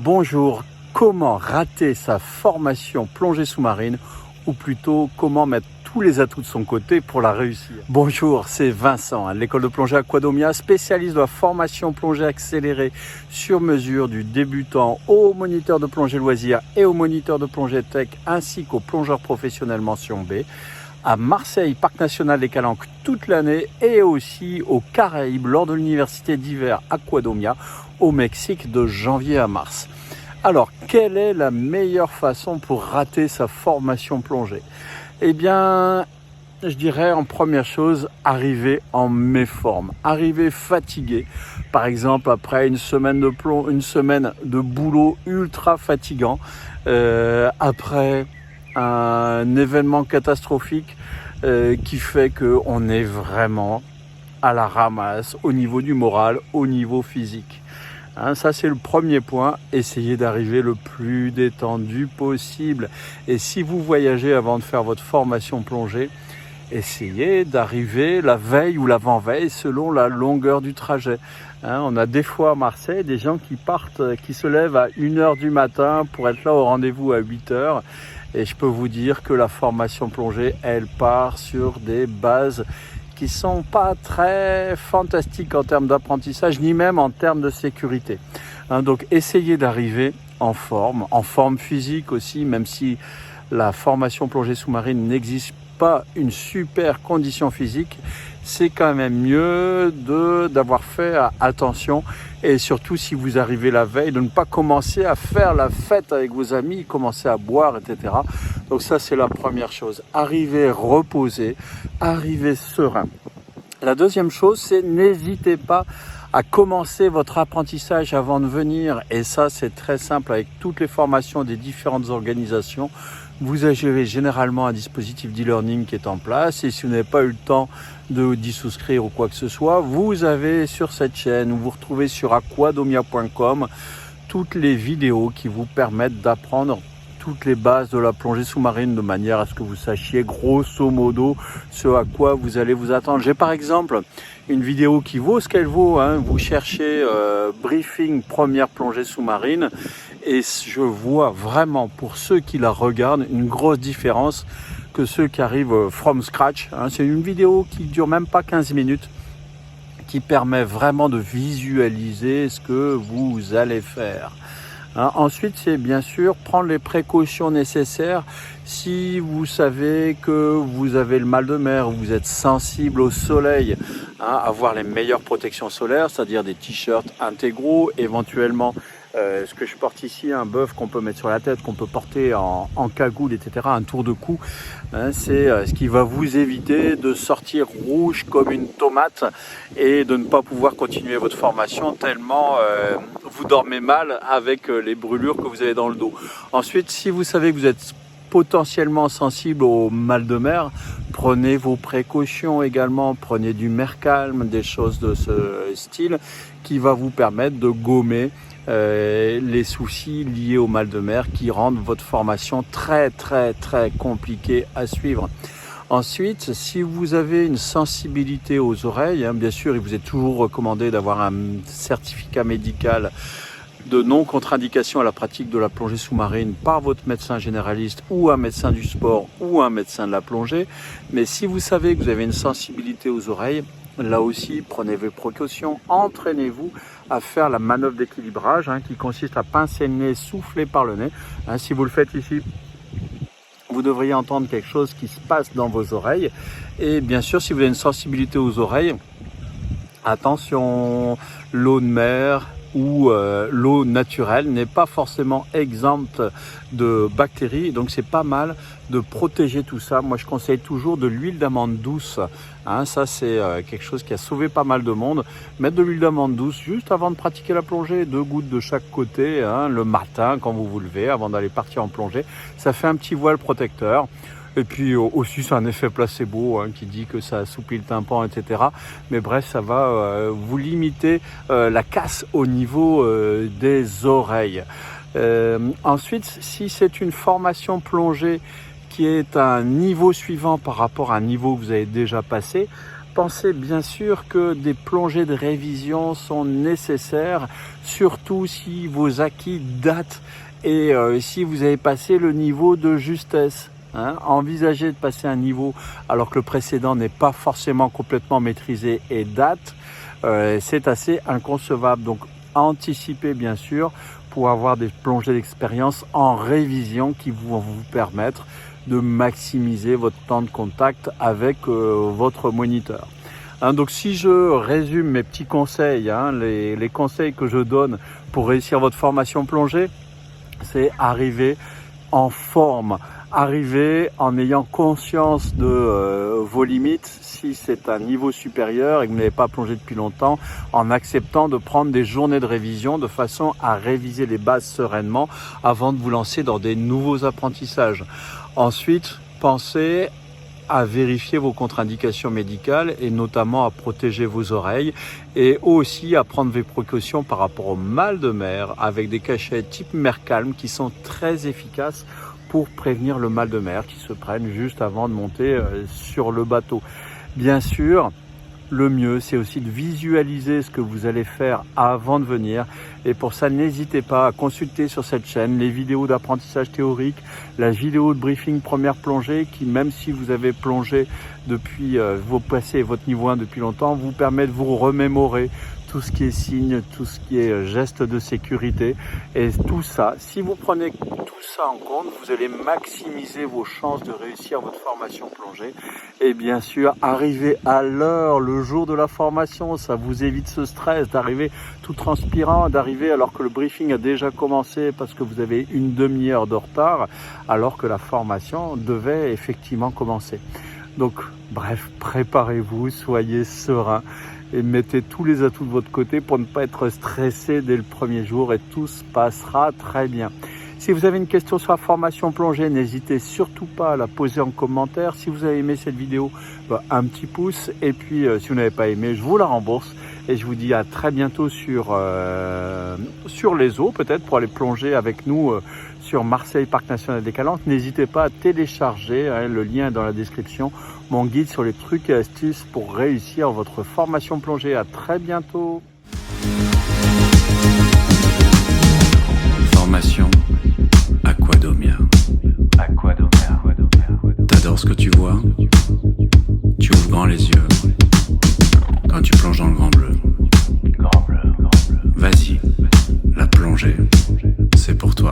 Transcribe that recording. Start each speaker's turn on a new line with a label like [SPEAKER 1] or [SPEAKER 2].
[SPEAKER 1] Bonjour, comment rater sa formation plongée sous-marine ou plutôt comment mettre tous les atouts de son côté pour la réussir. Bonjour, c'est Vincent, de l'école de plongée Aquadomia, spécialiste de la formation plongée accélérée sur mesure du débutant au moniteur de plongée loisir et au moniteur de plongée tech ainsi qu'au plongeur professionnel mention B. À Marseille, Parc National des Calanques toute l'année et aussi aux Caraïbes lors de l'université d'hiver Aquadomia au Mexique de janvier à mars. Alors, quelle est la meilleure façon pour rater sa formation plongée? Eh bien, je dirais en première chose, arriver en méforme, arriver fatigué. Par exemple, après une semaine de boulot ultra fatigant, après un événement catastrophique qui fait qu'on est vraiment à la ramasse au niveau du moral, au niveau physique. Ça c'est le premier point, essayez d'arriver le plus détendu possible. Et si vous voyagez avant de faire votre formation plongée, essayez d'arriver la veille ou l'avant-veille selon la longueur du trajet. On a des fois à Marseille des gens qui se lèvent à 1h du matin pour être là au rendez-vous à 8h. Et je peux vous dire que la formation plongée, elle part sur des bases qui sont pas très fantastiques en termes d'apprentissage, ni même en termes de sécurité. Donc essayez d'arriver en forme physique aussi, même si la formation plongée sous-marine n'existe pas une super condition physique, c'est quand même mieux d'avoir fait attention et surtout si vous arrivez la veille, de ne pas commencer à faire la fête avec vos amis, commencer à boire, etc. Donc ça c'est la première chose, arriver reposé, arriver serein. La deuxième chose, c'est n'hésitez pas à commencer votre apprentissage avant de venir et ça c'est très simple avec toutes les formations des différentes organisations. Vous avez généralement un dispositif d'e-learning qui est en place et si vous n'avez pas eu le temps d'y souscrire ou quoi que ce soit, vous avez sur cette chaîne ou vous retrouvez sur aquadomia.com toutes les vidéos qui vous permettent d'apprendre toutes les bases de la plongée sous-marine de manière à ce que vous sachiez grosso modo ce à quoi vous allez vous attendre. J'ai par exemple une vidéo qui vaut ce qu'elle vaut, vous cherchez briefing première plongée sous-marine et je vois vraiment pour ceux qui la regardent une grosse différence que ceux qui arrivent from scratch. C'est une vidéo qui dure même pas 15 minutes qui permet vraiment de visualiser ce que vous allez faire. Ensuite, c'est bien sûr prendre les précautions nécessaires si vous savez que vous avez le mal de mer, vous êtes sensible au soleil, avoir les meilleures protections solaires, c'est-à-dire des t-shirts intégraux, éventuellement ce que je porte ici, un bœuf qu'on peut mettre sur la tête, qu'on peut porter en cagoule, etc., un tour de cou, c'est ce qui va vous éviter de sortir rouge comme une tomate et de ne pas pouvoir continuer votre formation tellement vous dormez mal avec les brûlures que vous avez dans le dos. Ensuite, si vous savez que vous êtes potentiellement sensible au mal de mer, prenez vos précautions également, prenez du Mercalm, des choses de ce style qui va vous permettre de gommer les soucis liés au mal de mer qui rendent votre formation très compliquée à suivre. Ensuite, si vous avez une sensibilité aux oreilles, bien sûr, il vous est toujours recommandé d'avoir un certificat médical de non-contre-indication à la pratique de la plongée sous-marine par votre médecin généraliste ou un médecin du sport ou un médecin de la plongée. Mais si vous savez que vous avez une sensibilité aux oreilles, là aussi, prenez vos précautions, entraînez-vous à faire la manœuvre d'équilibrage qui consiste à pincer le nez, souffler par le nez. Si vous le faites ici, vous devriez entendre quelque chose qui se passe dans vos oreilles. Et bien sûr, si vous avez une sensibilité aux oreilles, attention, l'eau de mer ou l'eau naturelle n'est pas forcément exempte de bactéries, donc c'est pas mal de protéger tout ça. Moi je conseille toujours de l'huile d'amande douce, ça c'est quelque chose qui a sauvé pas mal de monde. Mettre de l'huile d'amande douce juste avant de pratiquer la plongée, 2 gouttes de chaque côté, le matin quand vous vous levez avant d'aller partir en plongée, ça fait un petit voile protecteur. Et puis aussi c'est un effet placebo qui dit que ça assouplit le tympan, etc. Mais bref, ça va vous limiter la casse au niveau des oreilles. Ensuite, si c'est une formation plongée qui est un niveau suivant par rapport à un niveau que vous avez déjà passé, pensez bien sûr que des plongées de révision sont nécessaires, surtout si vos acquis datent et si vous avez passé le niveau de justesse. Envisager de passer un niveau alors que le précédent n'est pas forcément complètement maîtrisé et date, c'est assez inconcevable. Donc anticipez bien sûr pour avoir des plongées d'expérience en révision qui vont vous permettre de maximiser votre temps de contact avec votre moniteur. Donc si je résume mes petits conseils, les conseils que je donne pour réussir votre formation plongée, c'est arriver en forme, arriver en ayant conscience de vos limites si c'est un niveau supérieur et que vous n'avez pas plongé depuis longtemps, en acceptant de prendre des journées de révision de façon à réviser les bases sereinement avant de vous lancer dans des nouveaux apprentissages. Ensuite, pensez à vérifier vos contre-indications médicales et notamment à protéger vos oreilles et aussi à prendre des précautions par rapport au mal de mer avec des cachets type mer calme qui sont très efficaces pour prévenir le mal de mer qui se prennent juste avant de monter sur le bateau. Bien sûr, le mieux, c'est aussi de visualiser ce que vous allez faire avant de venir. Et pour ça, n'hésitez pas à consulter sur cette chaîne les vidéos d'apprentissage théorique, la vidéo de briefing première plongée qui, même si vous avez plongé depuis, vous passez votre niveau 1 depuis longtemps, vous permet de vous remémorer tout ce qui est signe, tout ce qui est geste de sécurité. Et tout ça, si vous prenez tout ça en compte, vous allez maximiser vos chances de réussir votre formation plongée. Et bien sûr, arriver à l'heure, le jour de la formation, ça vous évite ce stress d'arriver tout transpirant, d'arriver alors que le briefing a déjà commencé parce que vous avez une demi-heure de retard, alors que la formation devait effectivement commencer. Donc, bref, préparez-vous, soyez serein et mettez tous les atouts de votre côté pour ne pas être stressé dès le premier jour et tout se passera très bien. Si vous avez une question sur la formation plongée, n'hésitez surtout pas à la poser en commentaire. Si vous avez aimé cette vidéo, un petit pouce. Et puis, si vous n'avez pas aimé, je vous la rembourse. Et je vous dis à très bientôt sur les eaux, peut-être, pour aller plonger avec nous sur Marseille Parc National des Calanques. N'hésitez pas à télécharger, le lien est dans la description, mon guide sur les trucs et astuces pour réussir votre formation plongée. À très bientôt.
[SPEAKER 2] Formation Aquadomia. T'adores ce que tu vois? Tu ouvres grand les yeux quand tu plonges dans le grand bleu. Vas-y, la plongée, c'est pour toi.